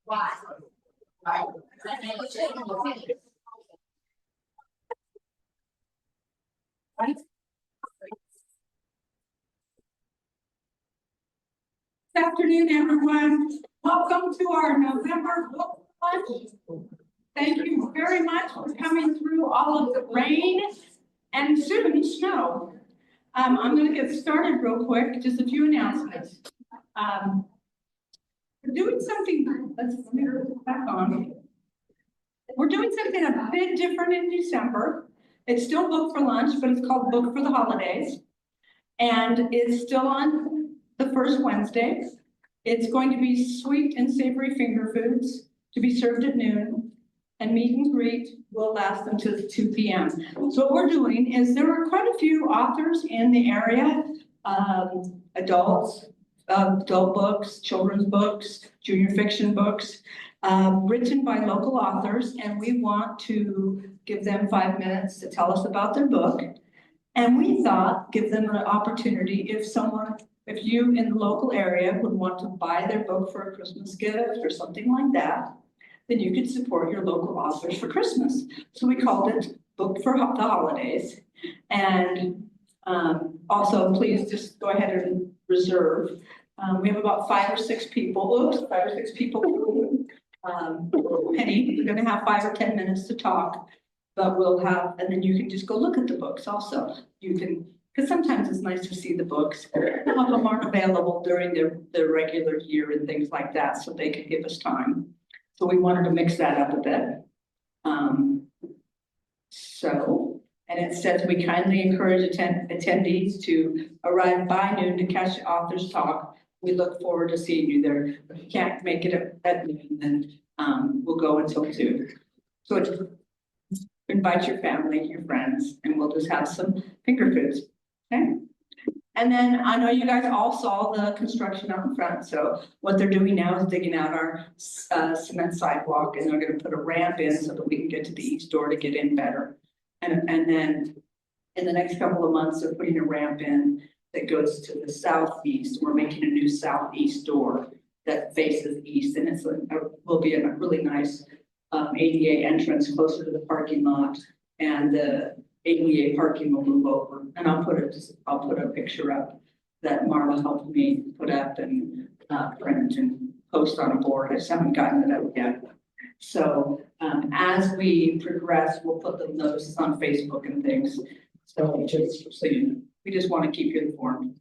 Good afternoon, everyone. Welcome to our November book lunch. Thank you very much for coming through all of the rain and soon snow. I'm going to get started real quick. Just a few announcements. We're doing something. Let me turn it back on. We're doing something a bit different in December. It's still Book for Lunch, but it's called Book for the Holidays, and it's still on the first Wednesday. It's going to be sweet and savory finger foods to be served at noon, and meet and greet will last until 2 p.m. So what we're doing is there are quite a few authors in the area, adult books, children's books, junior fiction books, written by local authors, and we want to give them 5 minutes to tell us about their book. And we thought, give them an opportunity if you in the local area would want to buy their book for a Christmas gift or something like that, then you could support your local authors for Christmas. So we called it Book for the Holidays. And also, please just go ahead and reserve. We have about 5 or 6 people. Oops, 5 or 6 people. Penny, we're going to have 5 or 10 minutes to talk, but we'll have, and then you can just go look at the books also. You can, because sometimes it's nice to see the books. Some of them aren't available during their regular year and things like that, so they could give us time. So we wanted to mix that up a bit. And it says we kindly encourage attendees to arrive by noon to catch the author's talk. We look forward to seeing you there. If you can't make it at noon, then we'll go until 2. So invite your family, your friends, and we'll just have some finger foods. Okay. And then I know you guys all saw the construction out in front. So what they're doing now is digging out our cement sidewalk, and they're going to put a ramp in so that we can get to the east door to get in better. And then in the next couple of months, they're putting a ramp in that goes to the southeast. We're making a new southeast door that faces east, and will be a really nice ADA entrance closer to the parking lot, and the ADA parking will move over. And I'll put a picture up that Marla helped me put up and print and post on a board. I just haven't gotten it up yet. So as we progress, we'll put the notices on Facebook and things. So we just want to keep you informed.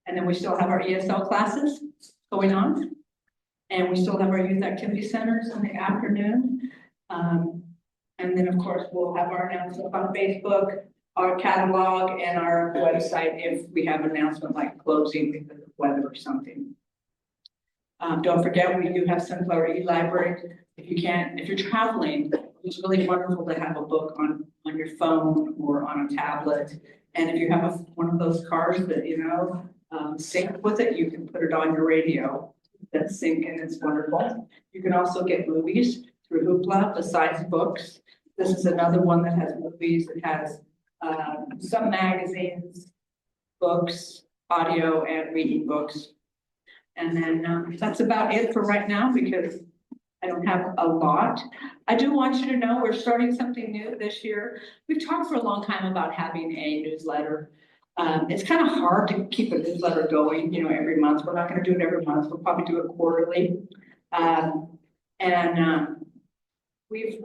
And then we still have our ESL classes going on. And we still have our youth activity centers in the afternoon. And then, of course, we'll have our announcement on Facebook, our catalog, and our website if we have an announcement like closing because of weather or something. Don't forget, we do have Sunflower E-Library. If you're traveling, it's really wonderful to have a book on your phone or on a tablet. And if you have one of those cars that, sync with it, you can put it on your radio. That's sync, and it's wonderful. You can also get movies through Hoopla besides books. This is another one that has movies. It has some magazines, books, audio, and reading books. And then that's about it for right now because I don't have a lot. I do want you to know we're starting something new this year. We've talked for a long time about having a newsletter. It's kind of hard to keep a newsletter going, every month. We're not going to do it every month. We'll probably do it quarterly. We've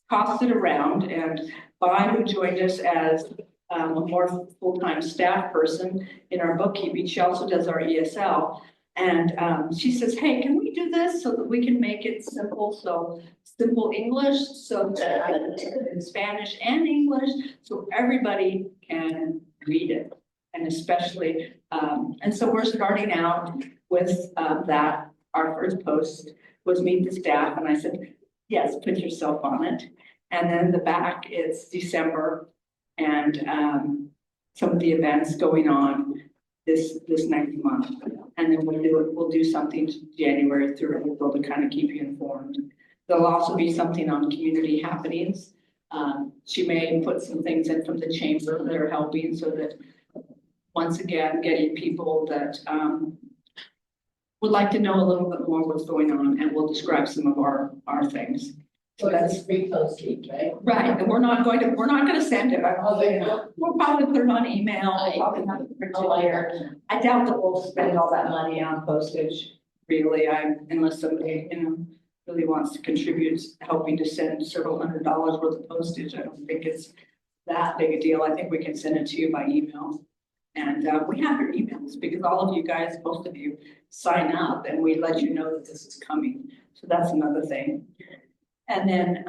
tossed it around, and Bob, who joined us as a more full-time staff person in our bookkeeping, she also does our ESL. And she says, hey, can we do this so that we can make it simple? So simple English, so that I can do it in Spanish and English, so everybody can read it. And especially, and so we're starting out with that. Our first post was meet the staff. And I said, yes, put yourself on it. And then the back is December and some of the events going on this next month. And then we'll do something January through April to kind of keep you informed. There'll also be something on community happenings. She may put some things in from the chamber that are helping, so that once again, getting people that would like to know a little bit more what's going on, and we'll describe some of our things. So that's reposting, right? Right, and we're not gonna send it. Oh, they're not. We'll probably put it on email. We'll probably have it printed here. I doubt that we'll spend all that money on postage, really, unless somebody, really wants to contribute, helping to send several $100s worth of postage. I don't think it's that big a deal. I think we can send it to you by email. And we have your emails because all of you guys, most of you sign up and we let you know that this is coming. So that's another thing. And then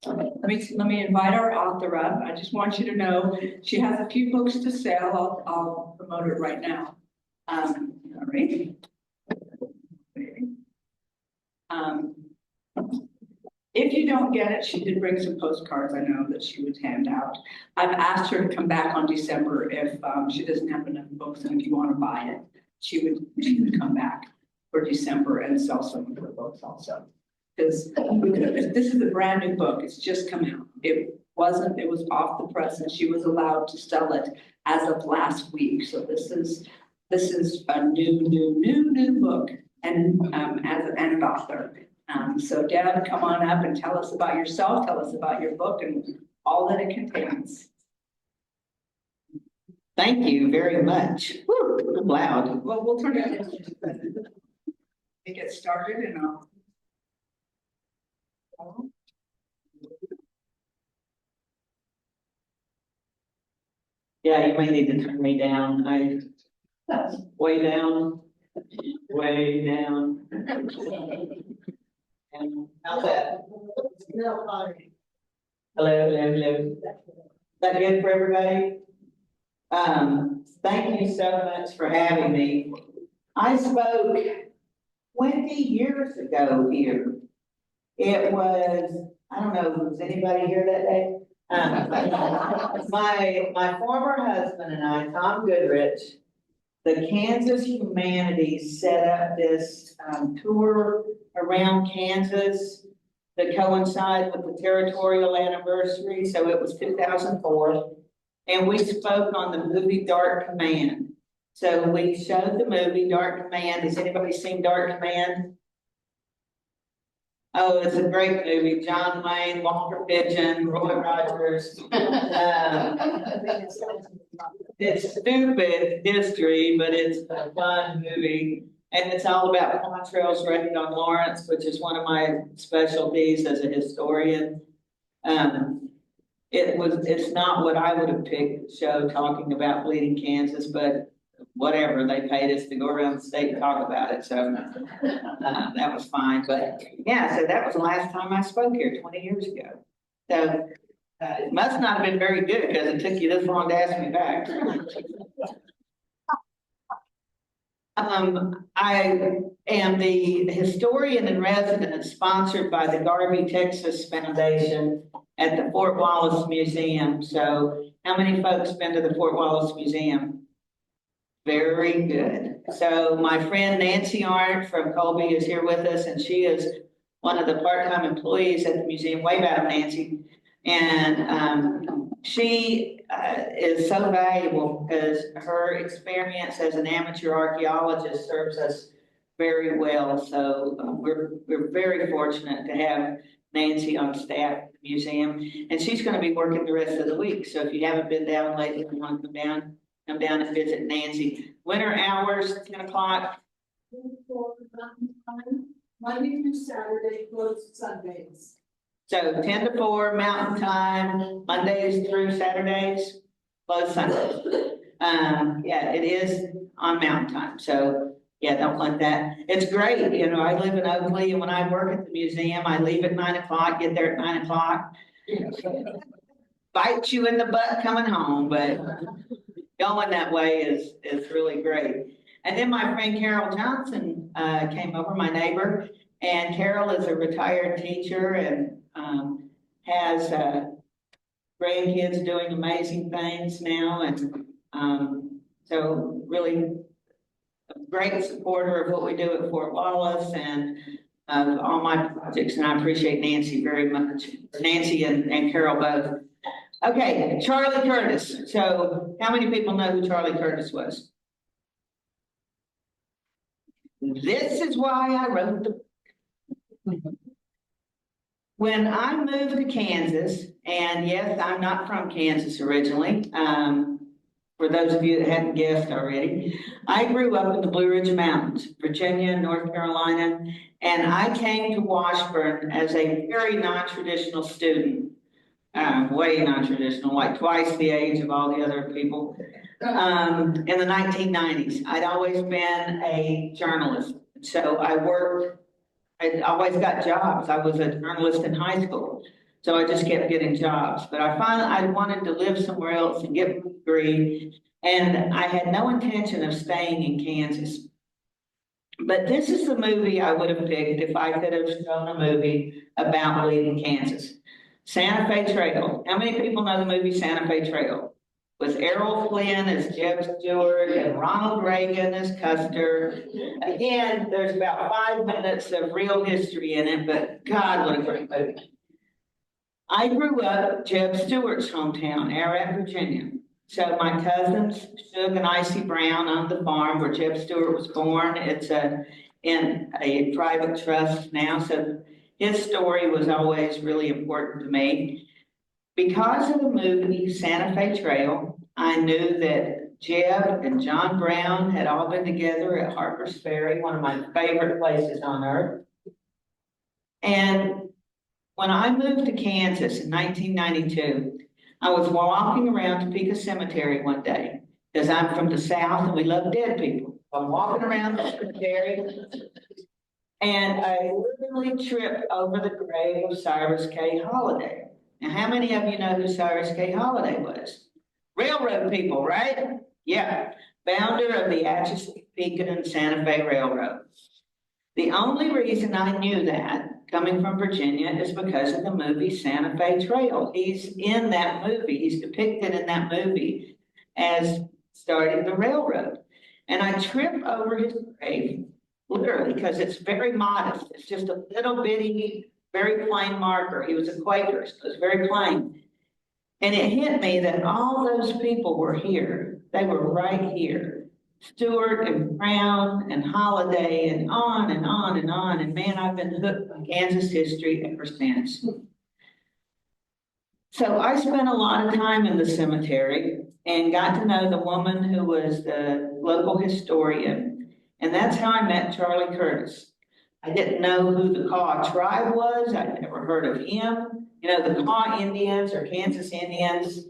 let me invite our author up. I just want you to know she has a few books to sell. I'll promote it right now. All right. If you don't get it, she did bring some postcards I know that she would hand out. I've asked her to come back on December if she doesn't have enough books, and if you want to buy it, she would come back for December and sell some of her books also. Because this is a brand new book, it's just come out. It was off the press, and she was allowed to sell it as of last week. So this is a new book, and as an author. So Deb, come on up and tell us about yourself, tell us about your book and all that it contains. Thank you very much. Woo, I'm loud. Well, we'll turn it into get started and I'll. Yeah, you may need to turn me down. Way down, way down. And how's that? Hello, hello. Is that good for everybody? Thank you so much for having me. I spoke 20 years ago here. It was, I don't know, was anybody here that day? My former husband and I, Tom Goodrich, the Kansas Humanities set up this tour around Kansas that coincided with the territorial anniversary. So it was 2004. And we spoke on the movie Dark Command. So we showed the movie Dark Command. Has anybody seen Dark Command? Oh, it's a great movie. John Wayne, Walter Pigeon, Roy Rogers. It's stupid history, but it's a fun movie. And it's all about Quantrill's Raid on Lawrence, which is one of my specialties as a historian. It's not what I would have picked the show talking about Bleeding Kansas, but whatever, they paid us to go around the state and talk about it, so that was fine. But yeah, so that was the last time I spoke here 20 years ago. So it must not have been very good because it took you this long to ask me back. I am the historian in residence sponsored by the Garvey, Texas Foundation at the Fort Wallace Museum. So how many folks been to the Fort Wallace Museum? Very good. So my friend Nancy Arndt from Colby is here with us, and she is one of the part-time employees at the museum. Wave at them, Nancy. And she is so valuable because her experience as an amateur archaeologist serves us very well. So we're very fortunate to have Nancy on staff at the museum, and she's going to be working the rest of the week. So if you haven't been down lately, you want to come down and visit Nancy. Winter hours, 10 o'clock. Monday through Saturday, closed Sundays. So 10 to 4 Mountain Time, Mondays through Saturdays, closed Sundays. Yeah, it is on Mountain Time. So yeah, don't let that. It's great. You know, I live in Oakley, and when I work at the museum, I leave at 9 o'clock, get there at 9 o'clock. Bite you in the butt coming home, but going that way is really great. And then my friend Carol Johnson came over, my neighbor, and Carol is a retired teacher and has grandkids doing amazing things now. And so really a great supporter of what we do at Fort Wallace and all my projects. And I appreciate Nancy very much. Nancy and Carol both. Okay, Charlie Curtis. So how many people know who Charlie Curtis was? This is why I wrote the book. When I moved to Kansas, and yes, I'm not from Kansas originally, for those of you that hadn't guessed already, I grew up in the Blue Ridge Mountains, Virginia, North Carolina, and I came to Washburn as a very non-traditional student. Way non-traditional, like twice the age of all the other people. In the 1990s, I'd always been a journalist. So I always got jobs. I was a journalist in high school. So I just kept getting jobs. But I wanted to live somewhere else and get my degree. And I had no intention of staying in Kansas. But this is the movie I would have picked if I could have shown a movie about leaving Kansas. Santa Fe Trail. How many people know the movie Santa Fe Trail? With Errol Flynn as Jeb Stewart and Ronald Reagan as Custer. Again, there's about 5 minutes of real history in it, but God, what a great movie. I grew up Jeb Stewart's hometown, Ararat, Virginia. So my cousins, Shug and Icy Brown, owned the farm where Jeb Stewart was born. It's in a private trust now, so his story was always really important to me. Because of the movie Santa Fe Trail, I knew that Jeb and John Brown had all been together at Harper's Ferry, one of my favorite places on earth. And when I moved to Kansas in 1992, I was walking around Topeka Cemetery one day, because I'm from the South and we love dead people. I'm walking around the cemetery, and I literally tripped over the grave of Cyrus K. Holliday. Now, how many of you know who Cyrus K. Holliday was? Railroad people, right? Yeah, founder of the Atchison, Pekin, and Santa Fe Railroad. The only reason I knew that, coming from Virginia, is because of the movie Santa Fe Trail. He's in that movie. He's depicted in that movie as starting the railroad. And I tripped over his grave, literally, because it's very modest. It's just a little bitty, very plain marker. He was a Quaker, so it was very plain. And it hit me that all those people were here. They were right here. Stewart and Brown and Holliday and on and on and on. And man, I've been hooked on Kansas history ever since. So I spent a lot of time in the cemetery and got to know the woman who was the local historian. And that's how I met Charlie Curtis. I didn't know who the Kaw tribe was. I'd never heard of him. You know, the Kaw Indians or Kansas Indians,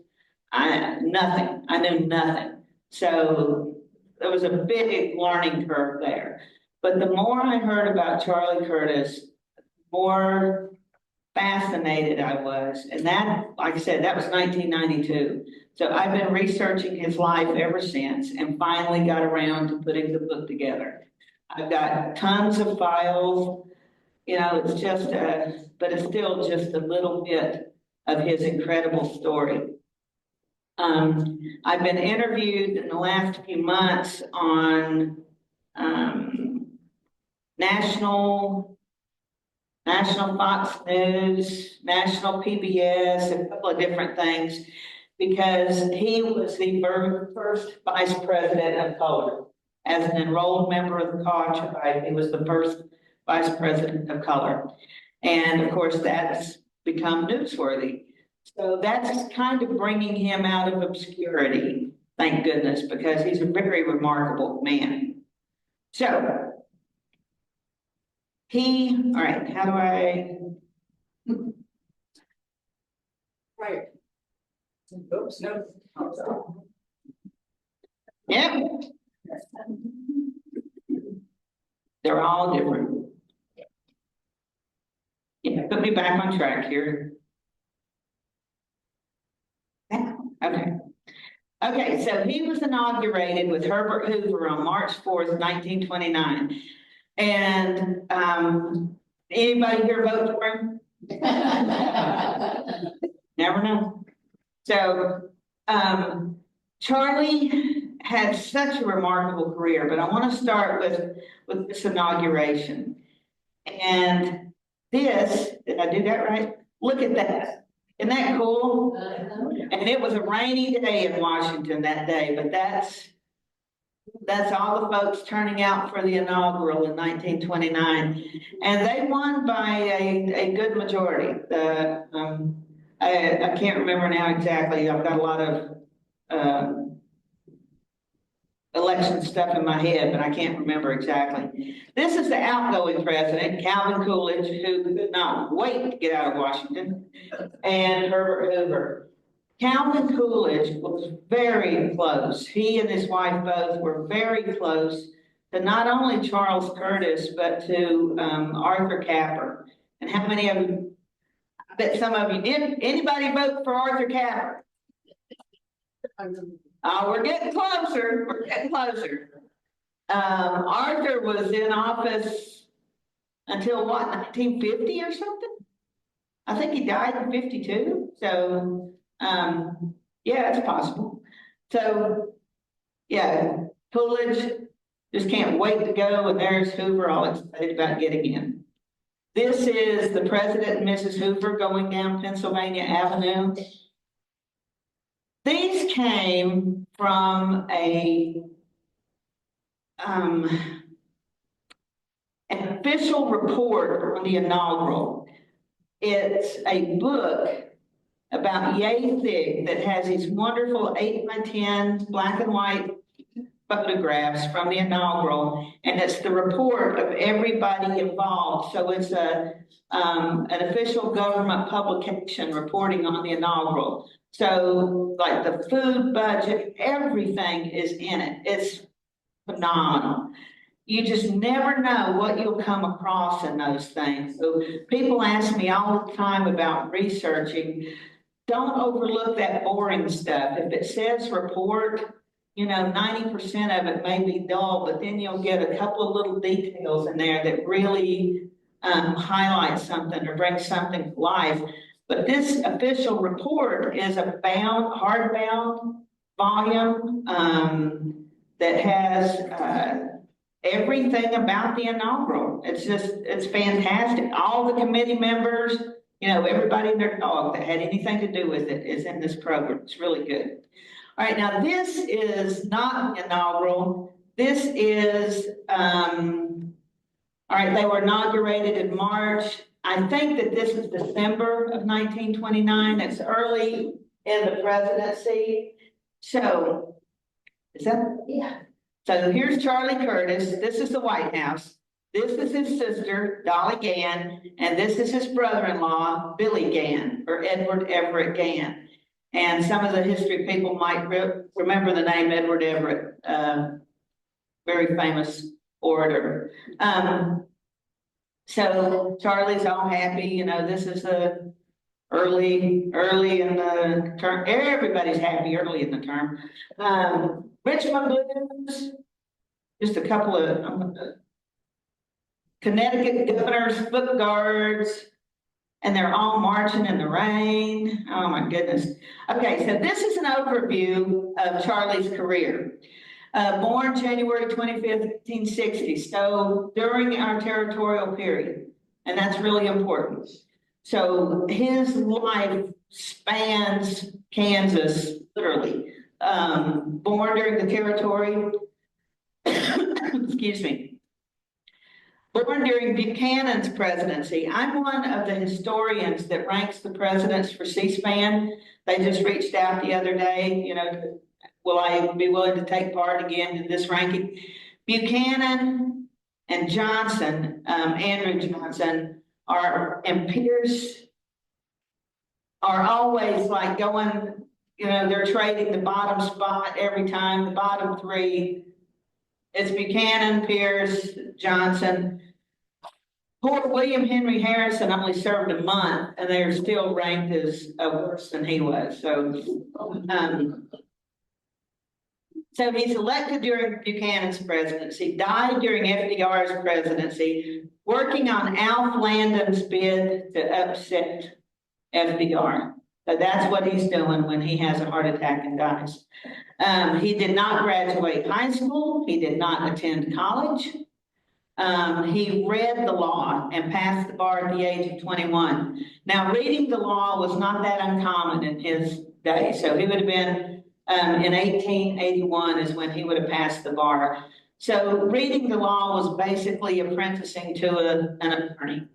nothing. I knew nothing. So there was a big learning curve there. But the more I heard about Charlie Curtis, the more fascinated I was. And that, like I said, that was 1992. So I've been researching his life ever since and finally got around to putting the book together. I've got tons of files. You know, it's just but it's still just a little bit of his incredible story. I've been interviewed in the last few months on national Fox News, national PBS, a couple of different things, because he was the first vice president of color. As an enrolled member of the Kaw tribe, he was the first vice president of color. And of course, that's become newsworthy. So that's kind of bringing him out of obscurity, thank goodness, because he's a very remarkable man. So, all right, how do I? Right. Oops, no. Yeah. They're all different. Yeah, put me back on track here. Okay. Okay, so he was inaugurated with Herbert Hoover on March 4th, 1929. And anybody here vote for him? Never know. So Charlie had such a remarkable career, but I want to start with this inauguration. And this, did I do that right? Look at that. Isn't that cool? And it was a rainy day in Washington that day, but that's That's all the folks turning out for the inaugural in 1929. And they won by a good majority. I can't remember now exactly. I've got a lot of uh, election stuff in my head, but I can't remember exactly. This is the outgoing president, Calvin Coolidge, who could not wait to get out of Washington, and Herbert Hoover. Calvin Coolidge was very close. He and his wife both were very close to not only Charles Curtis, but to Arthur Capper. And how many of you, I bet some of you did, anybody vote for Arthur Capper? We're getting closer, we're getting closer. Arthur was in office until what, 1950 or something? I think he died in 52, so yeah, it's possible. So, yeah, Coolidge just can't wait to go, and there's Hoover all excited about getting in. This is the President and Mrs. Hoover going down Pennsylvania Avenue. These came from an official report on the inaugural. It's a book about yay thick that has these wonderful 8x10 black and white photographs from the inaugural, and it's the report of everybody involved. So it's an official government publication reporting on the inaugural. So like the food budget, everything is in it. It's phenomenal. You just never know what you'll come across in those things. So people ask me all the time about researching. Don't overlook that boring stuff. If it says report, 90% of it may be dull, but then you'll get a couple of little details in there that really highlight something or bring something to life. But this official report is a hardbound volume that has everything about the inaugural. It's fantastic. All the committee members, everybody and their dog that had anything to do with it is in this program. It's really good. All right, now this is not inaugural. This is, all right, they were inaugurated in March. I think that this is December of 1929. It's early in the presidency. So, is that? Yeah. So here's Charlie Curtis. This is the White House. This is his sister, Dolly Gann, and this is his brother-in-law, Billy Gann, or Edward Everett Gann. And some of the history people might remember the name Edward Everett, very famous orator. So Charlie's all happy, this is early in the term. Everybody's happy early in the term. Richmond Blues, just a couple of Connecticut governor's foot guards, and they're all marching in the rain. Oh my goodness. Okay, so this is an overview of Charlie's career. Born January 25th, 1860, so during our territorial period, and that's really important. So his life spans Kansas, literally. Born during the territory, excuse me. Born during Buchanan's presidency. I'm one of the historians that ranks the presidents for C-SPAN. They just reached out the other day, will I be willing to take part again in this ranking? Buchanan and Johnson, Andrew Johnson, and Pierce are always like going, they're trading the bottom spot every time, the bottom three. It's Buchanan, Pierce, Johnson. Poor William Henry Harrison only served a month, and they're still ranked as worse than he was. So he's elected during Buchanan's presidency, died during FDR's presidency, working on Alf Landon's bid to upset FDR. So that's what he's doing when he has a heart attack and dies. He did not graduate high school. He did not attend college. He read the law and passed the bar at the age of 21. Now, reading the law was not that uncommon in his day. So he would have been In 1881 is when he would have passed the bar. So reading the law was basically apprenticing to an attorney.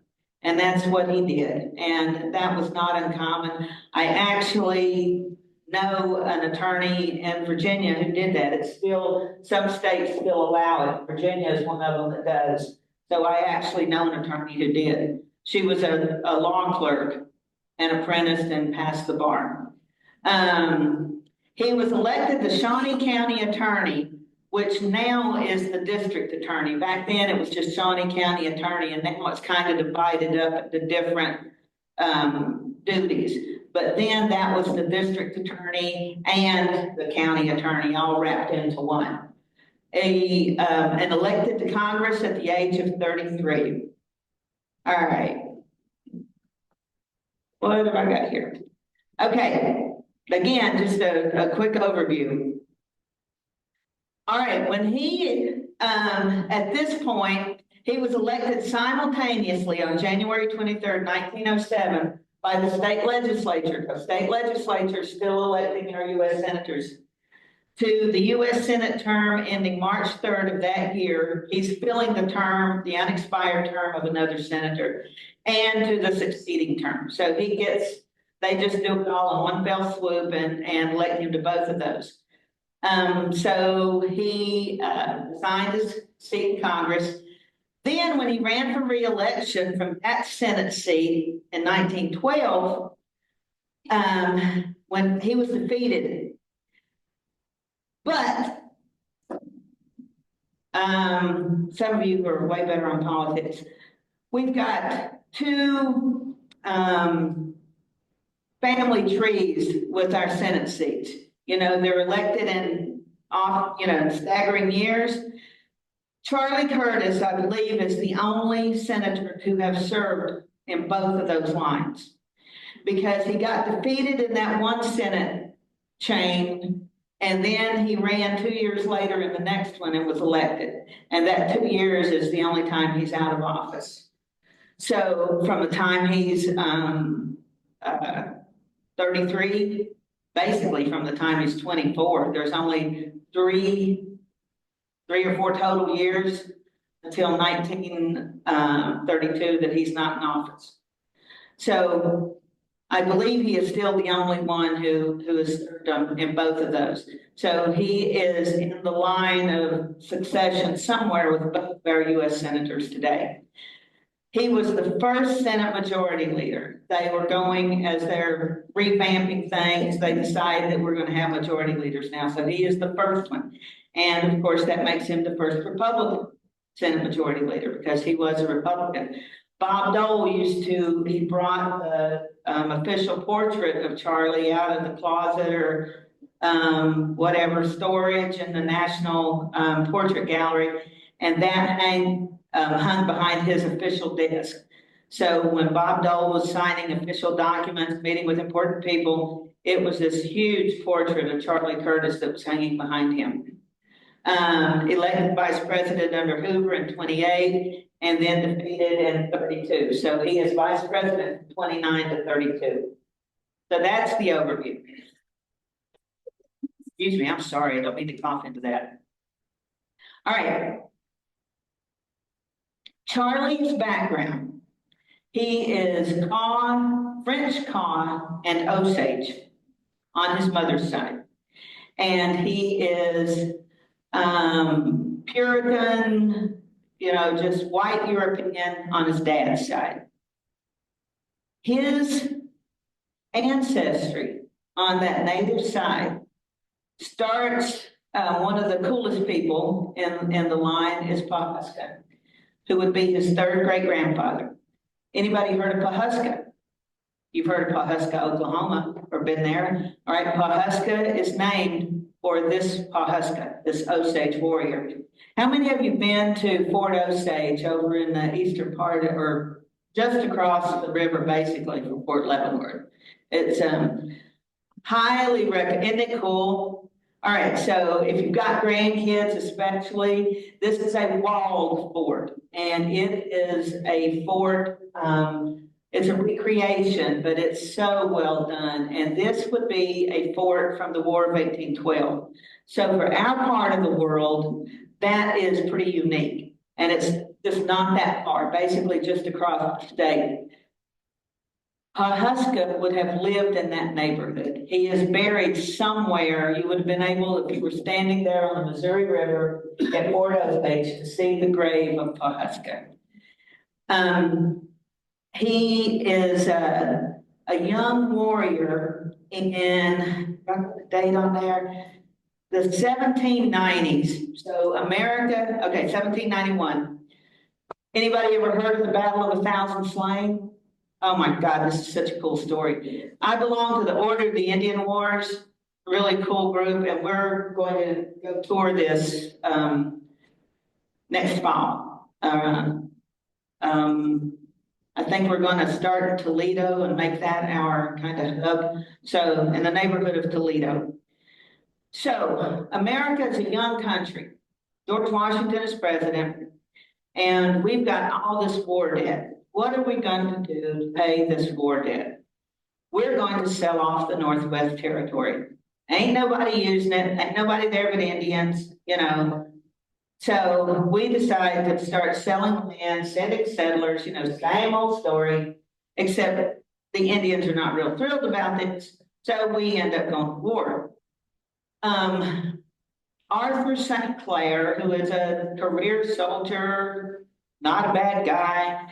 And that's what he did. And that was not uncommon. I actually know an attorney in Virginia who did that. It's still, some states still allow it. Virginia is one of them that does. So I actually know an attorney who did. She was a law clerk and apprenticed and passed the bar. He was elected the Shawnee County Attorney, which now is the district attorney. Back then it was just Shawnee County Attorney, and now it's kind of divided up into different duties. But then that was the district attorney and the county attorney all wrapped into one. And elected to Congress at the age of 33. All right. What have I got here? Okay, again, just a quick overview. All right, when he, at this point, he was elected simultaneously on January 23rd, 1907 by the state legislature, because state legislature is still electing our U.S. senators, to the U.S. Senate term ending March 3rd of that year. He's filling the term, the unexpired term of another senator, and to the succeeding term. So he gets, they just do it all in one fell swoop and elect him to both of those. So he resigned his seat in Congress. Then when he ran for re-election from that Senate seat in 1912, when he was defeated. But some of you who are way better on politics, we've got two family trees with our Senate seats. You know, they're elected in staggering years. Charlie Curtis, I believe, is the only senator to have served in both of those lines, because he got defeated in that one Senate chain, and then he ran 2 years later in the next one and was elected. And that 2 years is the only time he's out of office. So from the time he's 33, basically from the time he's 24, there's only three or four total years until 1932 that he's not in office. So I believe he is still the only one who has served in both of those. So he is in the line of succession somewhere with both of our U.S. senators today. He was the first Senate Majority Leader. They were going, as they're revamping things, they decided that we're going to have Majority Leaders now. So he is the first one. And of course, that makes him the first Republican Senate Majority Leader, because he was a Republican. Bob Dole he brought the official portrait of Charlie out of the closet or whatever storage in the National Portrait Gallery, and that hung behind his official desk. So when Bob Dole was signing official documents, meeting with important people, it was this huge portrait of Charlie Curtis that was hanging behind him. Elected vice president under Hoover in 28, and then defeated in 32. So he is vice president from 29 to 32. So that's the overview. Excuse me, I'm sorry, I don't mean to cough into that. All right. Charlie's background. He is French Kaw and Osage on his mother's side. And he is Puritan, just white European on his dad's side. His ancestry on that native side starts, one of the coolest people in the line is Pawhuska, who would be his third great-grandfather. Anybody heard of Pawhuska? You've heard of Pawhuska, Oklahoma, or been there. All right, Pawhuska is named for this Pawhuska, this Osage warrior. How many of you been to Fort Osage over in the eastern part, or just across the river, basically, from Fort Leavenworth? It's highly recommended. Isn't it cool? All right, so if you've got grandkids especially, this is a walled fort, and it is a fort It's a recreation, but it's so well done. And this would be a fort from the War of 1812. So for our part of the world, that is pretty unique. And it's just not that far, basically just across the state. Pawhuska would have lived in that neighborhood. He is buried somewhere. You would have been able, if you were standing there on the Missouri River at Fort Osage, to see the grave of Pawhuska. He is a young warrior in, got the date on there, the 1790s. So America, okay, 1791. Anybody ever heard of the Battle of 1,000 Slain? Oh my God, this is such a cool story. I belong to the Order of the Indian Wars, really cool group, and we're going to go tour this next fall. I think we're going to start in Toledo and make that our kind of hub. So in the neighborhood of Toledo. So America is a young country. George Washington is president, and we've got all this war debt. What are we going to do to pay this war debt? We're going to sell off the Northwest Territory. Ain't nobody using it. Ain't nobody there but Indians, you know. So we decided to start selling land, sending settlers, you know, same old story, except the Indians are not real thrilled about this. So we end up going to war. Arthur St. Clair, who is a career soldier, not a bad guy,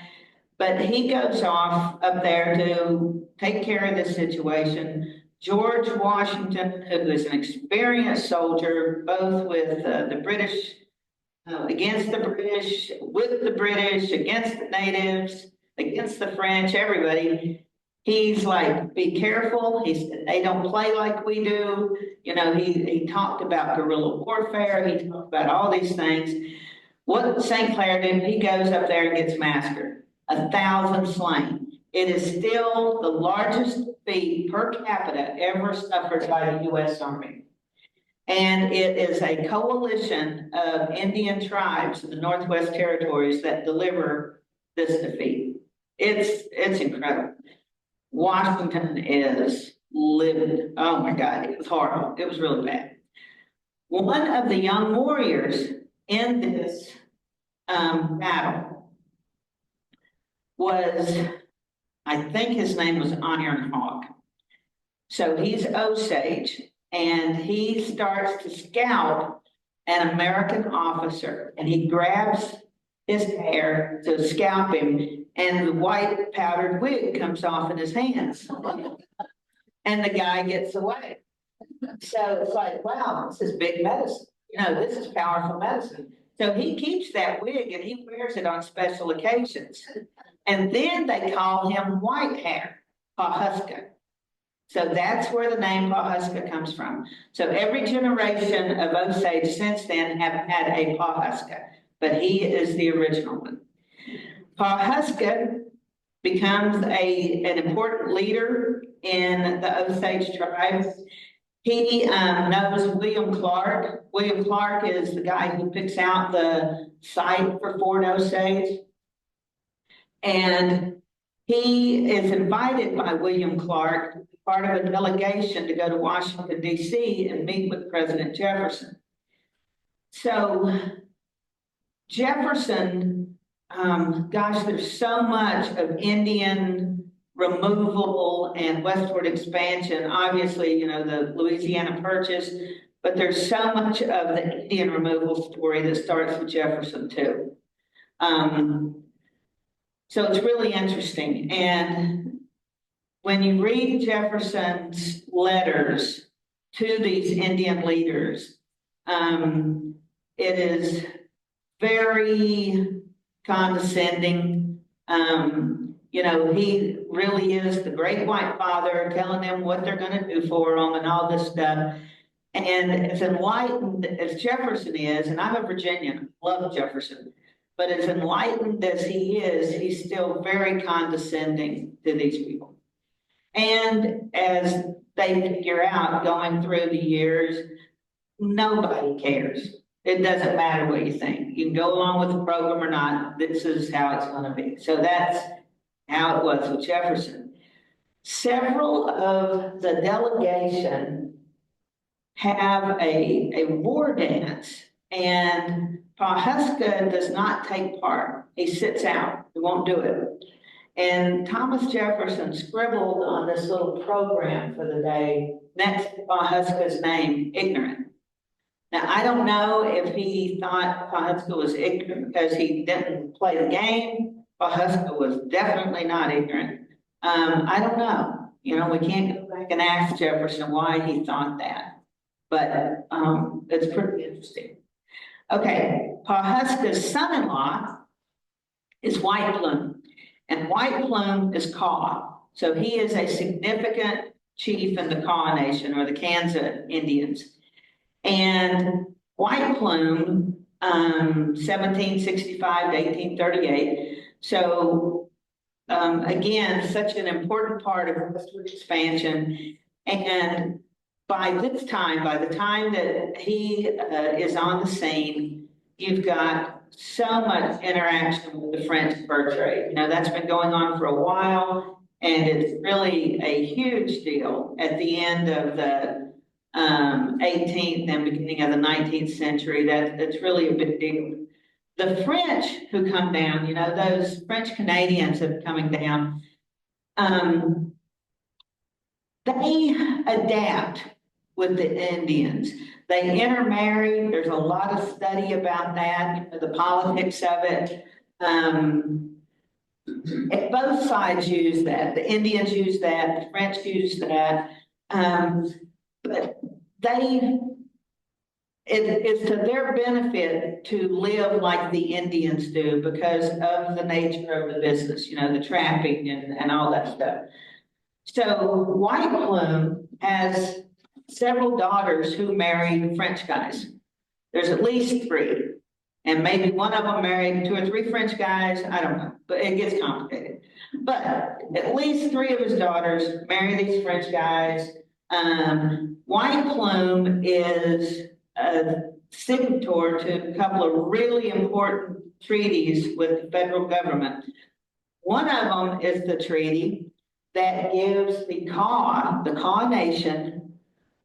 but he goes off up there to take care of this situation. George Washington, who is an experienced soldier, both with the British, against the British, with the British, against the natives, against the French, everybody. He's like, be careful. They don't play like we do. You know, he talked about guerrilla warfare. He talked about all these things. What St. Clair did, he goes up there and gets massacred. 1,000 slain. It is still the largest defeat per capita ever suffered by the U.S. Army. And it is a coalition of Indian tribes in the Northwest Territories that deliver this defeat. It's incredible. Washington is livid. Oh my God, it was horrible. It was really bad. One of the young warriors in this battle was, I think his name was Iron Hawk. So he's Osage, and he starts to scout an American officer, and he grabs his hair to scalp him, and the white powdered wig comes off in his hands. And the guy gets away. So it's like, wow, this is big medicine. You know, this is powerful medicine. So he keeps that wig and he wears it on special occasions. And then they call him White Hair, Pawhuska. So that's where the name Pawhuska comes from. So every generation of Osage since then have had a Pawhuska, but he is the original one. Pawhuska becomes an important leader in the Osage tribes. He knows William Clark. William Clark is the guy who picks out the site for Fort Osage. And he is invited by William Clark, part of a delegation, to go to Washington, D.C. and meet with President Jefferson. So Jefferson, gosh, there's so much of Indian removal and westward expansion. Obviously, you know, the Louisiana Purchase, but there's so much of the Indian removal story that starts with Jefferson too. So it's really interesting. And when you read Jefferson's letters to these Indian leaders, it is very condescending. You know, he really is the great white father telling them what they're going to do for them and all this stuff. And as enlightened as Jefferson is, and I'm a Virginian, love Jefferson, but as enlightened as he is, he's still very condescending to these people. And as they figure out going through the years, nobody cares. It doesn't matter what you think. You can go along with the program or not. This is how it's going to be. So that's how it was with Jefferson. Several of the delegation have a war dance, and Pawhuska does not take part. He sits out, he won't do it. And Thomas Jefferson scribbled on this little program for the day next to Pawhuska's name, ignorant. Now, I don't know if he thought Pawhuska was ignorant because he didn't play the game. Pawhuska was definitely not ignorant. I don't know. You know, we can't go back and ask Jefferson why he thought that. But it's pretty interesting. Okay, Pawhuska's son-in-law is White Plume, and White Plume is Kaw. So he is a significant chief in the Kaw Nation, or the Kansas Indians. And White Plume, 1765 to 1838. So again, such an important part of westward expansion. And by this time, by the time that he is on the scene, you've got so much interaction with the French fur trade. You know, that's been going on for a while, and it's really a huge deal at the end of the 18th and beginning of the 19th century. That's really a big deal. The French who come down, you know, those French Canadians that are coming down, they adapt with the Indians. They intermarry. There's a lot of study about that, you know, the politics of it. Both sides use that. The Indians use that. The French use that. But it's to their benefit to live like the Indians do because of the nature of the business, you know, the trapping and all that stuff. So White Plume has several daughters who married French guys. There's at least 3. And maybe one of them married 2 or 3 French guys. I don't know, but it gets complicated. But at least 3 of his daughters marry these French guys. White Plume is a signator to a couple of really important treaties with the federal government. One of them is the treaty that gives the Kaw Nation,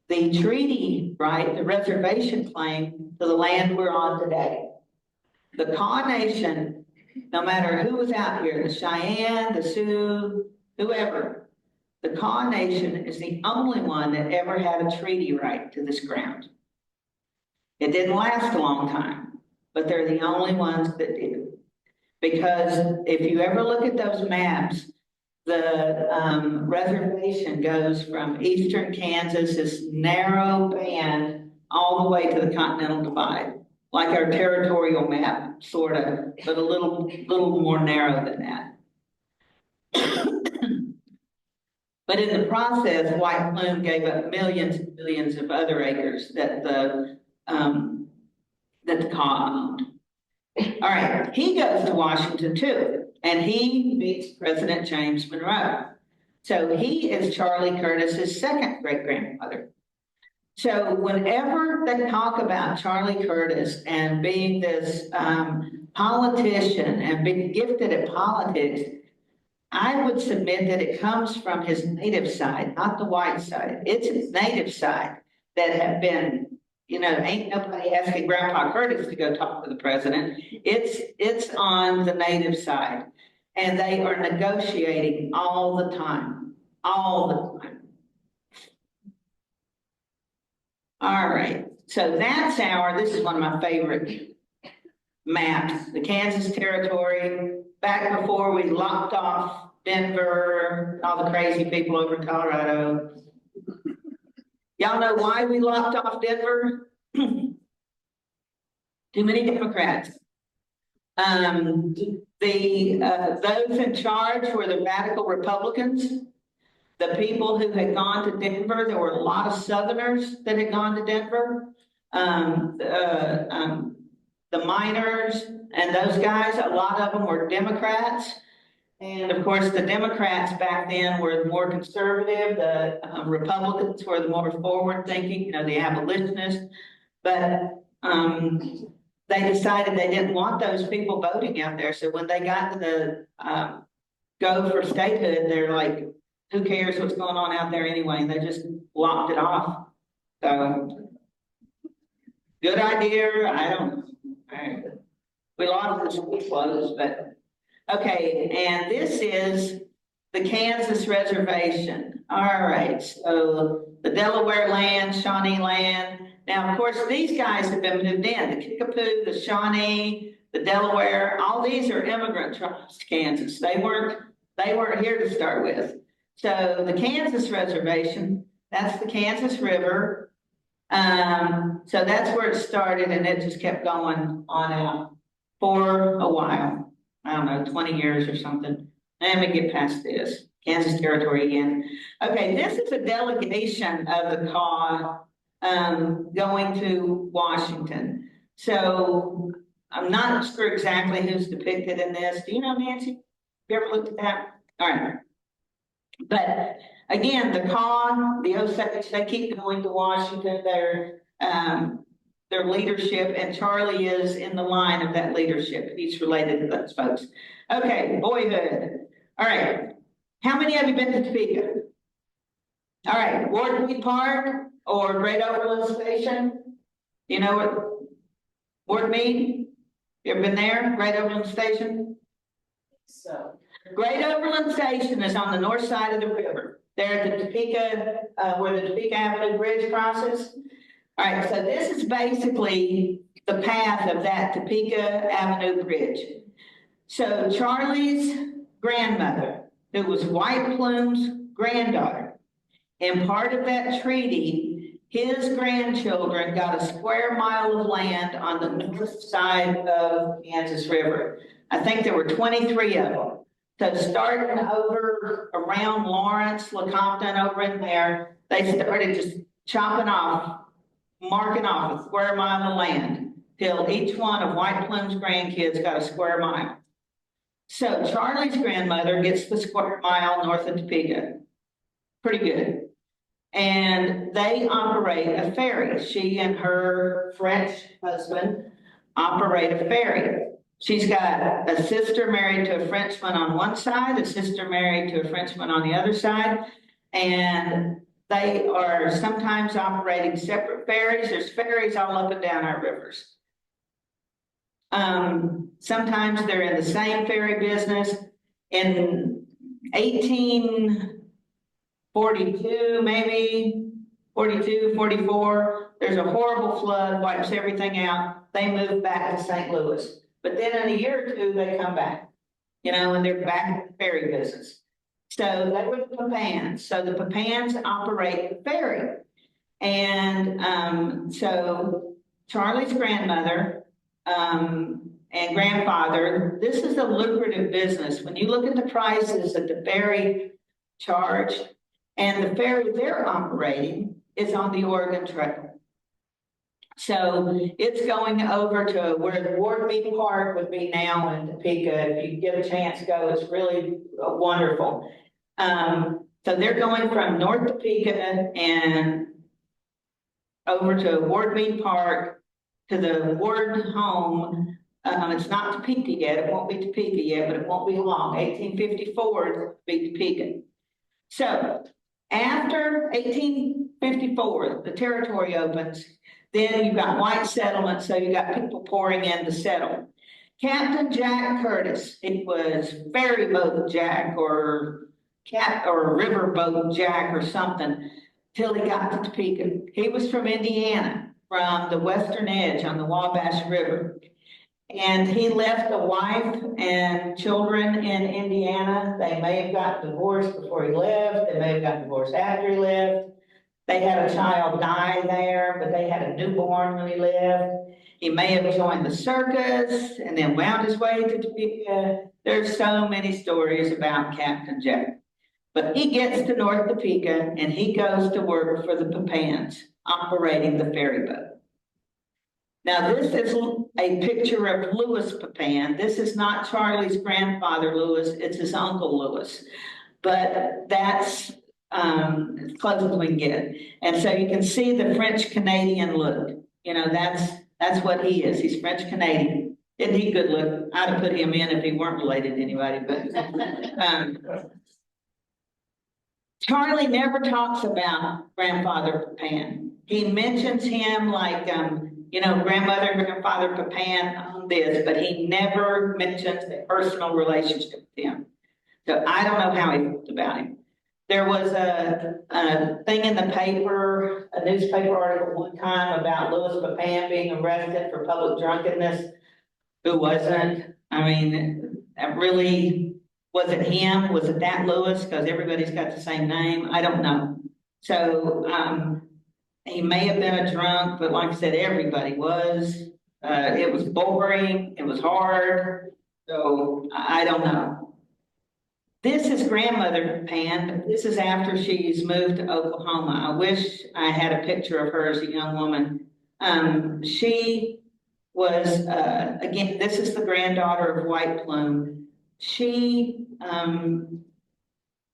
the treaty right, the reservation claim to the land we're on today. The Kaw Nation, no matter who was out here, the Cheyenne, the Sioux, whoever, the Kaw Nation is the only one that ever had a treaty right to this ground. It didn't last a long time, but they're the only ones that did. Because if you ever look at those maps, the reservation goes from eastern Kansas, this narrow band, all the way to the Continental Divide, like our territorial map, sort of, but a little more narrow than that. But in the process, White Plume gave up millions and millions of other acres that the Kaw owned. All right, he goes to Washington too, and he meets President James Monroe. So he is Charlie Curtis's second great-grandfather. So whenever they talk about Charlie Curtis and being this politician and being gifted at politics, I would submit that it comes from his native side, not the white side. It's his native side that have been, you know, ain't nobody asking Grandpa Curtis to go talk to the president. It's on the native side. And they are negotiating all the time, all the time. All right, so this is one of my favorite maps, the Kansas Territory, back before we locked off Denver, all the crazy people over in Colorado. Y'all know why we locked off Denver? Too many Democrats. Those in charge were the radical Republicans. The people who had gone to Denver, there were a lot of Southerners that had gone to Denver. The miners and those guys, a lot of them were Democrats. And of course, the Democrats back then were more conservative. The Republicans were the more forward thinking, you know, the abolitionists. But they decided they didn't want those people voting out there. So when they got to the go for statehood, they're like, who cares what's going on out there anyway? And they just locked it off. So, good idea, I don't know. All right. We lost the school closed, but, okay, and this is the Kansas Reservation. All right, so the Delaware land, Shawnee land. Now, of course, these guys have been moved in. The Kickapoo, the Shawnee, the Delaware, all these are immigrant tribes to Kansas. They weren't here to start with. So the Kansas Reservation, that's the Kansas River. So that's where it started, and it just kept going on out for a while. I don't know, 20 years or something. Let me get past this. Kansas Territory again. Okay, this is a delegation of the CAW going to Washington. So I'm not sure exactly who's depicted in this. Do you know, Nancy? Have you ever looked at that? All right. But again, the CAW, the Osage, they keep going to Washington, their leadership, and Charlie is in the line of that leadership. He's related to those folks. Okay, boyhood. All right. How many have you been to Topeka? All right, Ward Park or Great Overland Station? You know what? Ward Mead? You ever been there? Great Overland Station? So, Great Overland Station is on the north side of the river. There at the Topeka, where the Topeka Avenue Bridge crosses. All right, so this is basically the path of that Topeka Avenue Bridge. So Charlie's grandmother, who was White Plume's granddaughter, and part of that treaty, his grandchildren got a square mile of land on the north side of Kansas River. I think there were 23 of them. So starting over around Lawrence, Lecompton, over in there, they started just chopping off, marking off a square mile of land till each one of White Plume's grandkids got a square mile. So Charlie's grandmother gets the square mile north of Topeka. Pretty good. And they operate a ferry. She and her French husband operate a ferry. She's got a sister married to a Frenchman on one side, a sister married to a Frenchman on the other side, and they are sometimes operating separate ferries. There's ferries all up and down our rivers. Sometimes they're in the same ferry business. In 1842, maybe 42, 44, there's a horrible flood, wipes everything out. They move back to St. Louis. But then in a year or two, they come back, and they're back in the ferry business. So they were the Papans. So the Papans operate the ferry. And so Charlie's grandmother and grandfather, this is a lucrative business. When you look at the prices that the ferry charge, and the ferry they're operating is on the Oregon Trail. So it's going over to where the Ward Mead Park would be now in Topeka. If you get a chance to go, it's really wonderful. So they're going from North Topeka and over to Ward Mead Park to the Ward home. It's not Topeka yet. It won't be Topeka yet, but it won't be long. 1854 it will be Topeka. So after 1854, the territory opens. Then you've got white settlement, so you got people pouring in to settle. Captain Jack Curtis, it was ferry boat Jack or riverboat Jack or something, till he got to Topeka. He was from Indiana, from the western edge on the Wabash River. And he left a wife and children in Indiana. They may have gotten divorced before he left. They may have gotten divorced after he left. They had a child die there, but they had a newborn when he left. He may have joined the circus and then wound his way to Topeka. There's so many stories about Captain Jack. But he gets to North Topeka and he goes to work for the Papans, operating the ferry boat. Now, this is a picture of Louis Papan. This is not Charlie's grandfather, Louis. It's his uncle, Louis. But that's as close as we can get. And so you can see the French-Canadian look. That's what he is. He's French-Canadian. Isn't he good looking? I'd have put him in if he weren't related to anybody, but, Charlie never talks about grandfather Papan. He mentions him like, grandmother and grandfather Papan on this, but he never mentions a personal relationship with him. So I don't know how he felt about him. There was a thing in the paper, a newspaper article one time about Louis Papan being arrested for public drunkenness. Who wasn't? I mean, that really, was it him? Was it that Louis? Because everybody's got the same name. I don't know. So he may have been a drunk, but like I said, everybody was. It was boring. It was hard. So I don't know. This is grandmother Pan, but this is after she's moved to Oklahoma. I wish I had a picture of her as a young woman. She was, again, this is the granddaughter of White Plume. She,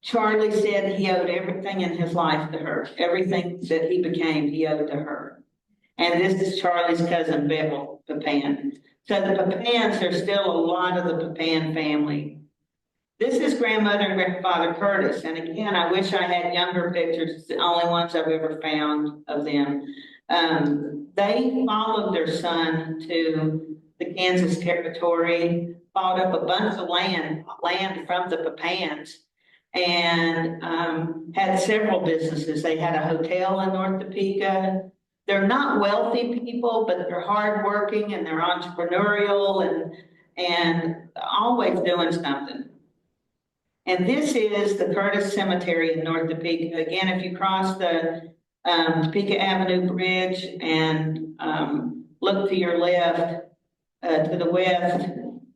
Charlie said he owed everything in his life to her. Everything that he became, he owed to her. And this is Charlie's cousin, Bevel Papan. So the Papans are still a lot of the Papan family. This is grandmother and grandfather Curtis. And again, I wish I had younger pictures. It's the only ones I've ever found of them. They followed their son to the Kansas territory, bought up a bunch of land from the Papans, and had several businesses. They had a hotel in North Topeka. They're not wealthy people, but they're hardworking and they're entrepreneurial and always doing something. And this is the Curtis Cemetery in North Topeka. Again, if you cross the Topeka Avenue Bridge and look to your left, to the west,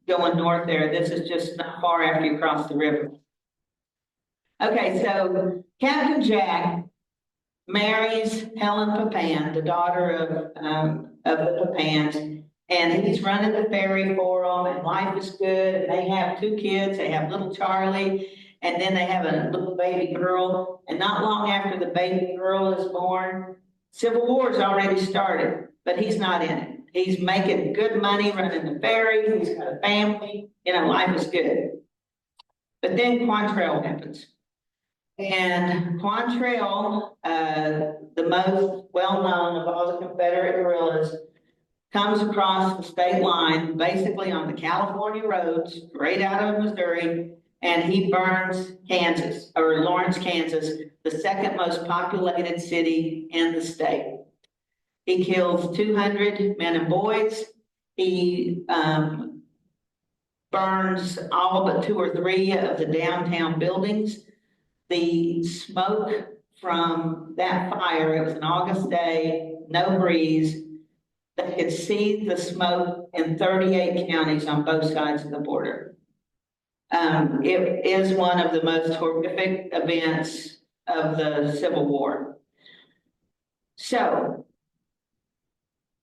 going north there, this is just not far after you cross the river. Okay, so Captain Jack marries Helen Papan, the daughter of the Papans, and he's running the ferry for them, and life is good, and they have 2 kids. They have little Charlie, and then they have a little baby girl, and not long after the baby girl is born, Civil War's already started, but he's not in it. He's making good money running the ferry, he's got a family, life is good. But then Quantrell happens. And Quantrell, the most well-known of all the Confederate guerrillas, comes across the state line, basically on the California roads, straight out of Missouri, and he burns Kansas, or Lawrence, Kansas, the second most populated city in the state. He kills 200 men and boys. He burns all but 2 or 3 of the downtown buildings. The smoke from that fire, it was an August day, no breeze. They could see the smoke in 38 counties on both sides of the border. It is one of the most horrific events of the Civil War. So,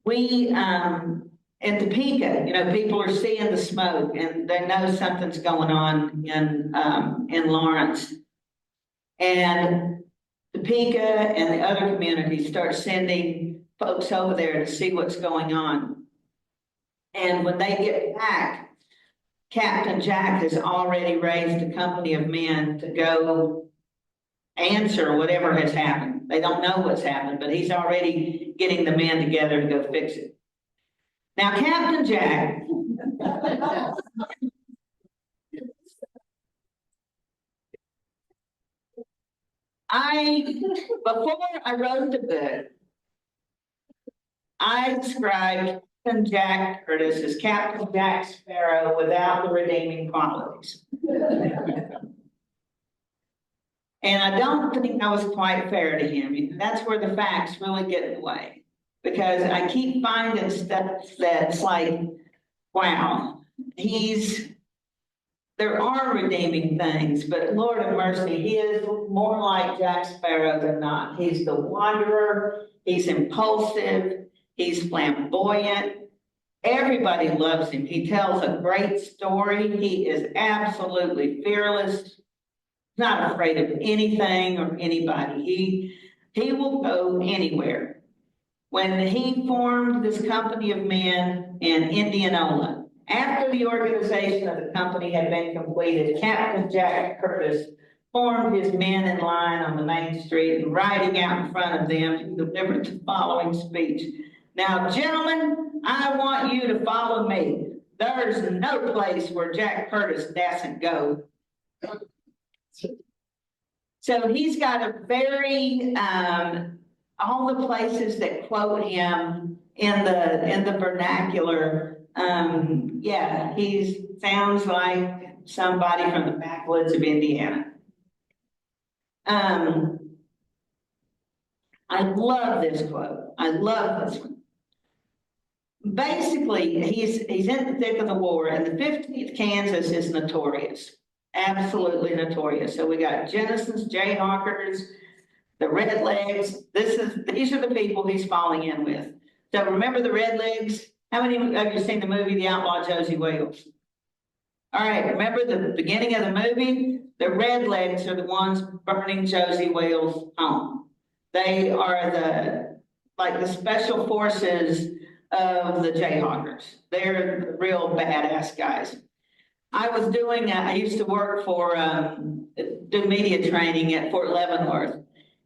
we, in Topeka, people are seeing the smoke and they know something's going on in Lawrence. And Topeka and the other communities start sending folks over there to see what's going on. And when they get back, Captain Jack has already raised a company of men to go answer whatever has happened. They don't know what's happened, but he's already getting the men together to go fix it. Now, Captain Jack, before I wrote the book, I described Captain Jack Curtis as Captain Jack Sparrow without the redeeming qualities. And I don't think I was quite fair to him. That's where the facts really get in the way. Because I keep finding stuff that's like, wow, there are redeeming things, but Lord of mercy, he is more like Jack Sparrow than not. He's the wanderer, he's impulsive, he's flamboyant. Everybody loves him. He tells a great story. He is absolutely fearless, not afraid of anything or anybody. He will go anywhere. When he formed this company of men in Indianola, After the organization of the company had been completed, Captain Jack Curtis formed his men in line on the main street and riding out in front of them, he delivered the following speech. Now, gentlemen, I want you to follow me. There's no place where Jack Curtis doesn't go. So he's got a very, all the places that quote him in the vernacular, yeah, he sounds like somebody from the backwoods of Indiana. I love this quote. I love this one. Basically, he's in the thick of the war, and the 15th Kansas is notorious, absolutely notorious. So we got Jennison's, Jayhawkers, the Redlegs. These are the people he's falling in with. So remember the Redlegs? How many of you seen the movie The Outlaw Josie Wales? All right, remember the beginning of the movie? The Redlegs are the ones burning Josie Wales' home. They are the special forces of the Jayhawkers. They're the real badass guys. I used to work do media training at Fort Leavenworth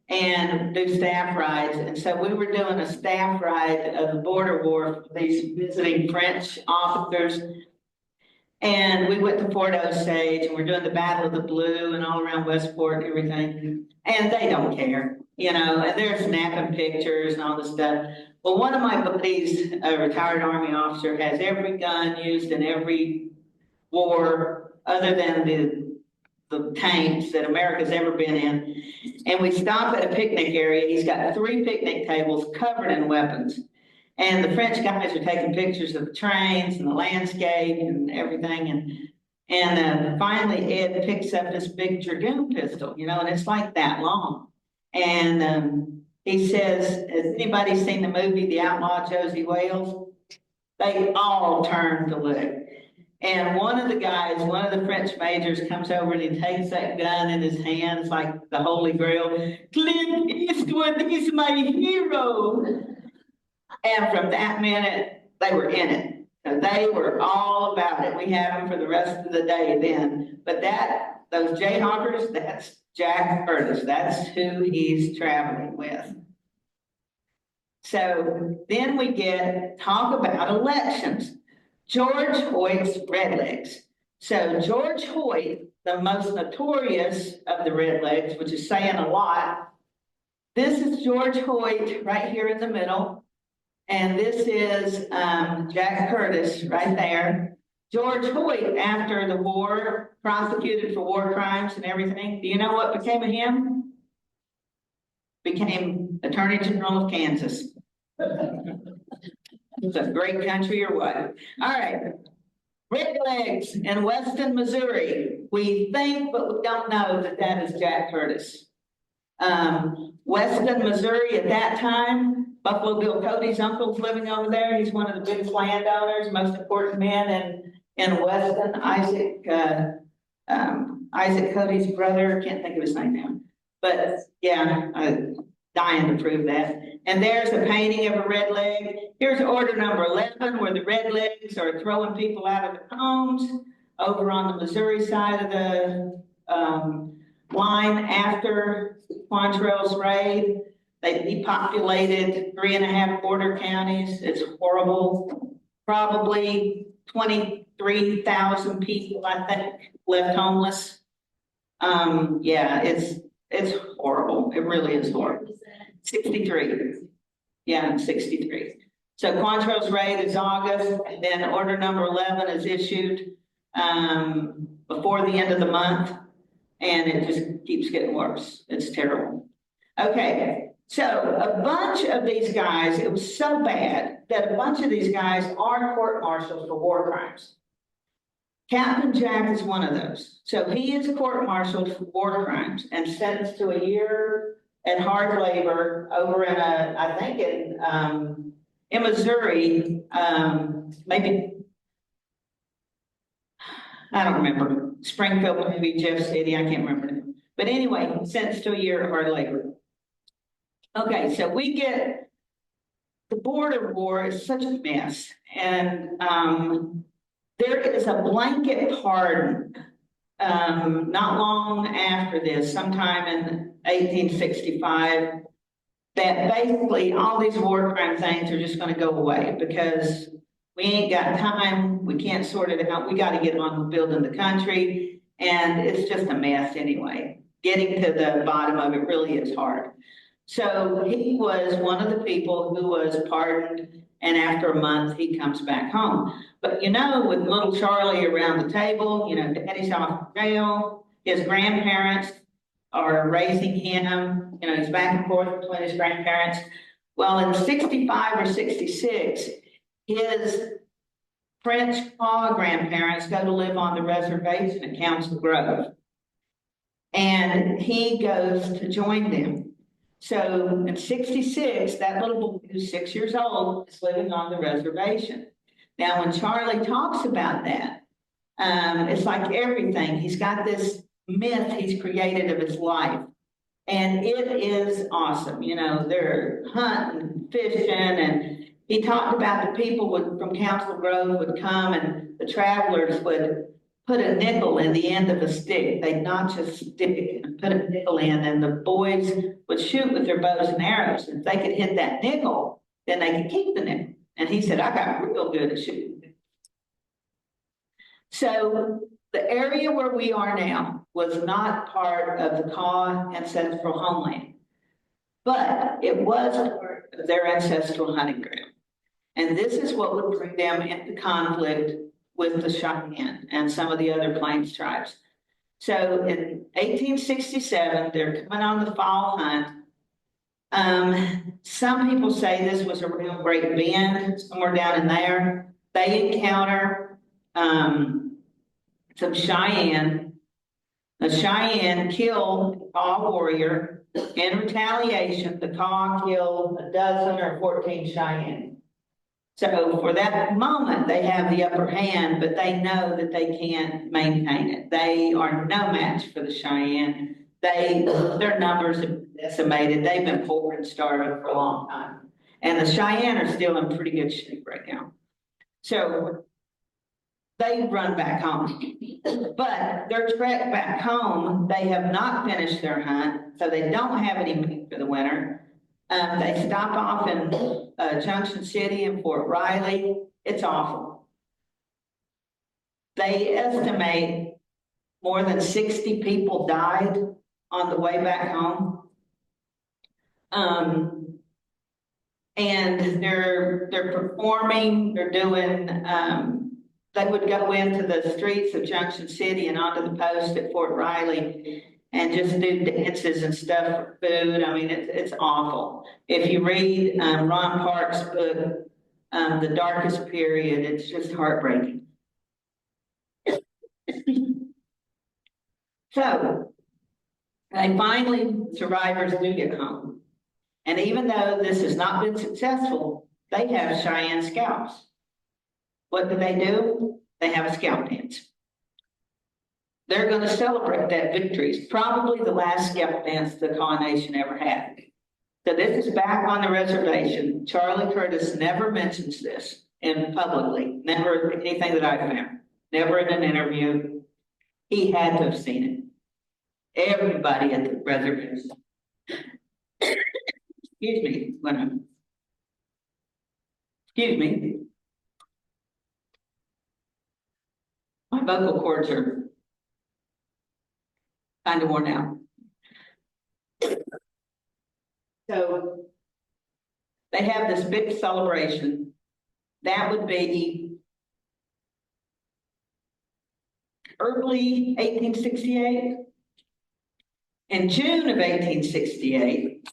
and do staff rides. And so we were doing a staff ride of the border war for these visiting French officers. And we went to Fort Osage and we're doing the Battle of the Blue and all around Westport and everything. And they don't care, and they're snapping pictures and all this stuff. Well, one of my buddies, a retired Army officer, has every gun used in every war other than the tanks that America's ever been in. And we stop at a picnic area. He's got 3 picnic tables covered in weapons. And the French guys are taking pictures of the trains and the landscape and everything. And finally, Ed picks up this big dragoon pistol, and it's like that long. And he says, has anybody seen the movie The Outlaw Josie Wales? They all turn to look. And one of the French majors comes over and he takes that gun in his hands like the Holy Grail. Clint Eastwood is my hero. And from that minute, they were in it. So they were all about it. We had them for the rest of the day then. But those Jayhawkers, that's Jack Curtis. That's who he's traveling with. So then we talk about elections. George Hoyt's Redlegs. So George Hoyt, the most notorious of the Redlegs, which is saying a lot. This is George Hoyt right here in the middle. And this is Jack Curtis right there. George Hoyt, after the war, prosecuted for war crimes and everything. Do you know what became of him? Became Attorney General of Kansas. It's a great country or what? All right. Redlegs in Weston, Missouri. We think, but we don't know that is Jack Curtis. Weston, Missouri at that time, Buffalo Bill Cody's uncle's living over there. He's one of the biggest landowners, most important man in Weston. Isaac Cody's brother, can't think of his name now. But yeah, dying to prove that. And there's a painting of a red leg. Here's order number 11, where the Redlegs are throwing people out of their homes. Over on the Missouri side of the line after Quantrell's raid, they depopulated 3.5 border counties. It's horrible. Probably 23,000 people, I think, left homeless. Yeah, it's horrible. It really is horrible. 63. Yeah, 63. So Quantrell's raid is August, and then order number 11 is issued before the end of the month, and it just keeps getting worse. It's terrible. Okay, so a bunch of these guys, it was so bad that a bunch of these guys are court-martialed for war crimes. Captain Jack is one of those. So he is court-martialed for war crimes and sentenced to a year at hard labor over in I think in Missouri, maybe, I don't remember, Springfield, maybe Jeff City, I can't remember. But anyway, sentenced to a year at hard labor. Okay, so we get the border war is such a mess. And There is a blanket pardon, not long after this, sometime in 1865, that basically all these war crime things are just gonna go away because we ain't got time, we can't sort it out, we gotta get on with building the country, and it's just a mess anyway. Getting to the bottom of it really is hard. So he was one of the people who was pardoned, and after a month, he comes back home. But you know, with little Charlie around the table, you know, Daddy's off in jail, his grandparents are raising him, you know, he's back and forth between his grandparents. Well, in 65 or 66, his French Paw grandparents go to live on the reservation at Council Grove. And he goes to join them. So in 66, that little boy who's 6 years old is living on the reservation. Now, when Charlie talks about that, it's like everything. He's got this myth he's created of his life. And it is awesome. You know, they're hunting, fishing, and he talked about the people from Council Grove would come and the travelers would put a nickel in the end of a stick. They'd notch a stick and put a nickel in, and the boys would shoot with their bows and arrows. If they could hit that nickel, then they could keep the nickel. And he said, I got real good at shooting. So the area where we are now was not part of the Kaw ancestral homeland, but it was part of their ancestral hunting ground. And this is what would bring them into conflict with the Cheyenne and some of the other Plains tribes. So in 1867, they're coming on the fall hunt. Some people say this was around Great Bend, somewhere down in there. They encounter some Cheyenne. The Cheyenne killed a Kaw warrior. In retaliation, the Kaw killed a dozen or 14 Cheyenne. So for that moment, they have the upper hand, but they know that they can't maintain it. They are no match for the Cheyenne. Their numbers have been decimated. They've been poor and starving for a long time. And the Cheyenne are still in pretty good shape right now. So they run back home. But their trek back home, they have not finished their hunt, so they don't have any meat for the winter. They stop off in Junction City and Fort Riley. It's awful. They estimate more than 60 people died on the way back home. And they're performing, they're doing, they would go into the streets of Junction City and onto the post at Fort Riley and just do dances and stuff for food. I mean, it's awful. If you read Ron Park's book, The Darkest Period, it's just heartbreaking. So, survivors do get home. And even though this has not been successful, they have Cheyenne scalps. What do? They have a scalp dance. They're going to celebrate that victory. It's probably the last scalp dance the Kaw Nation ever had. So this is back on the reservation. Charlie Curtis never mentions this publicly, never anything that I've found, never in an interview. He had to have seen it. Everybody at the reservation. Excuse me. My vocal cords are kind of worn out. So they have this big celebration. That would be early 1868. In June of 1868,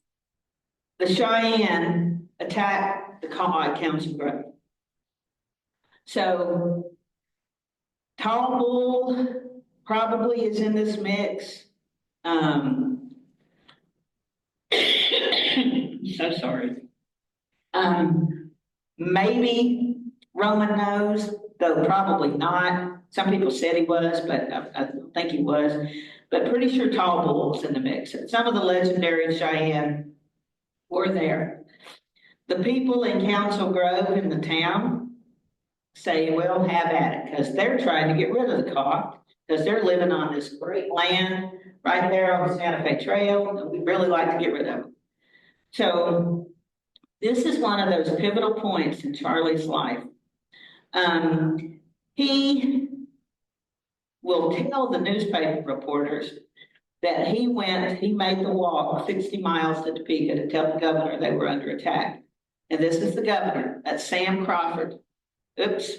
the Cheyenne attacked the Kaw at Council Grove. So Tall Bull probably is in this mix. So sorry. Maybe Roman Nose, though probably not. Some people said he was, but I don't think he was. But pretty sure Tall Bull was in the mix. Some of the legendary Cheyenne were there. The people in Council Grove in the town say, well, have at it, because they're trying to get rid of the cog, because they're living on this great land right there on the Santa Fe Trail, and we'd really like to get rid of them. So this is one of those pivotal points in Charlie's life. He will tell the newspaper reporters that he made the walk 60 miles to Topeka to tell the governor they were under attack. And this is the governor, that's Sam Crawford. Oops,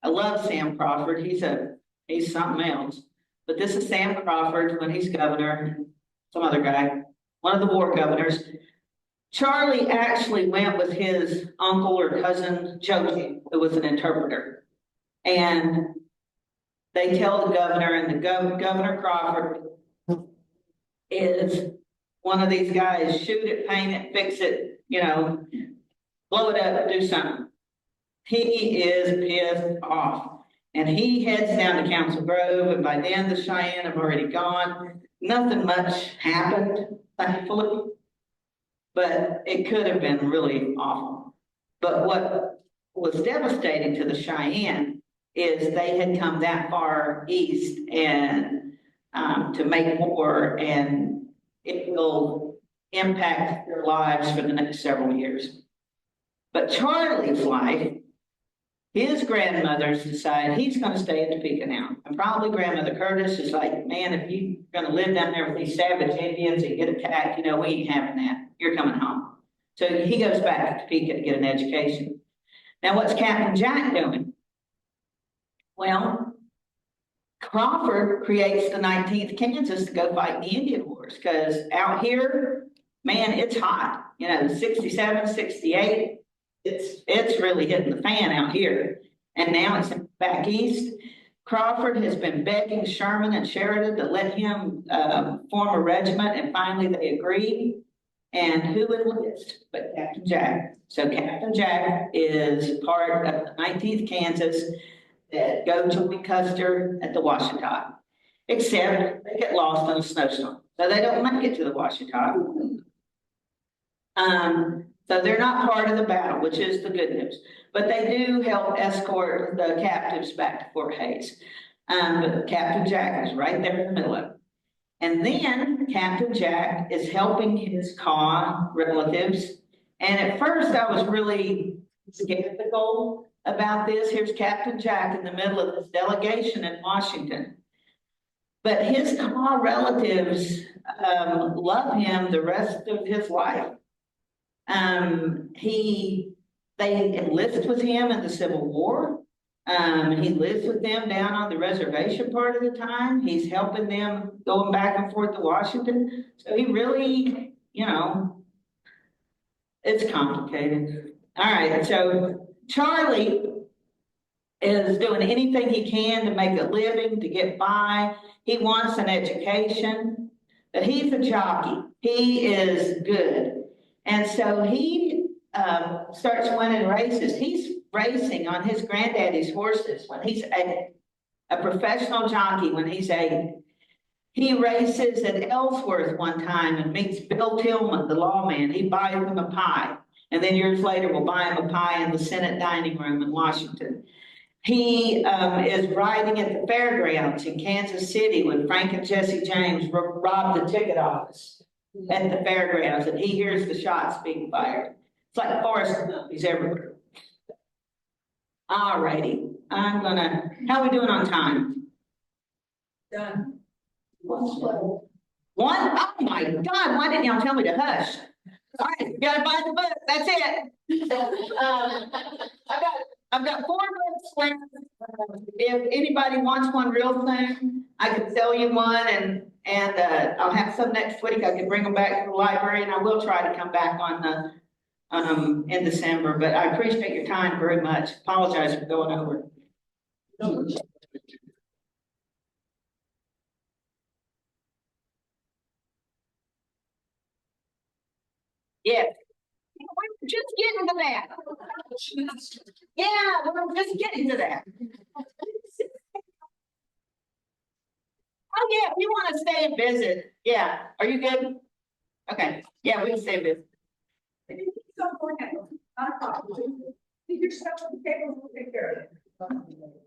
I love Sam Crawford, he's something else. But this is Sam Crawford when he's governor, some other guy, one of the war governors. Charlie actually went with his uncle or cousin, Josie, who was an interpreter. And they tell the governor, and the Governor Crawford is one of these guys, shoot it, paint it, fix it, blow it up, do something. He is pissed off. And he heads down to Council Grove, and by then the Cheyenne have already gone. Nothing much happened, thankfully. But it could have been really awful. But what was devastating to the Cheyenne is they had come that far east and to make war, and it will impact their lives for the next several years. But Charlie's life, his grandmothers decide he's going to stay in Topeka now. And probably Grandmother Curtis is like, man, if you're going to live down there with these savage Indians and get attacked, we ain't having that. You're coming home. So he goes back to Topeka to get an education. Now, what's Captain Jack doing? Well, Crawford creates the 19th Kansas to go fight the Indian Wars, because out here, man, it's hot. 67, 68. It's really hitting the fan out here. And now it's back east. Crawford has been begging Sherman and Sheridan to let him form a regiment, and finally they agreed. And who enlists but Captain Jack? So Captain Jack is part of the 19th Kansas that go to Custer at the Washita, except they get lost in a snowstorm. So they don't make it to the Washita. So they're not part of the battle, which is the good news. But they do help escort the captives back to Fort Hays. But Captain Jack is right there in the middle of it. And then Captain Jack is helping his Kaw relatives. And at first I was really skeptical about this. Here's Captain Jack in the middle of this delegation in Washington. But his Kaw relatives love him the rest of his life. They enlist with him in the Civil War. He lives with them down on the reservation part of the time. He's helping them going back and forth to Washington. So he really, it's complicated. All right, so Charlie is doing anything he can to make a living, to get by. He wants an education, but he's a jockey. He is good. And so he starts winning races. He's racing on his granddaddy's horses when he's a professional jockey when he's 8. He races at Ellsworth one time and meets Bill Tillman, the lawman. He buys him a pie. And then years later, will buy him a pie in the Senate dining room in Washington. He is riding at the fairgrounds in Kansas City when Frank and Jesse James robbed the ticket office at the fairgrounds, and he hears the shots being fired. It's like Forrest Gump, he's everywhere. All righty, how are we doing on time? Done. One? Oh my God, why didn't y'all tell me to hush? All right, you gotta buy the book, that's it. I've got 4 books left. If anybody wants one real soon, I can sell you one, and I'll have some next week. I can bring them back to the library, and I will try to come back on in December. But I appreciate your time very much. Apologize for going over. Yes. We're just getting to that. Yeah, we're just getting to that. Oh, yeah, if you want to stay and visit. Yeah. Are you good? Okay. Yeah, we can stay and visit. Not a problem. Figure stuff on the table, we'll take care of it. Sunday.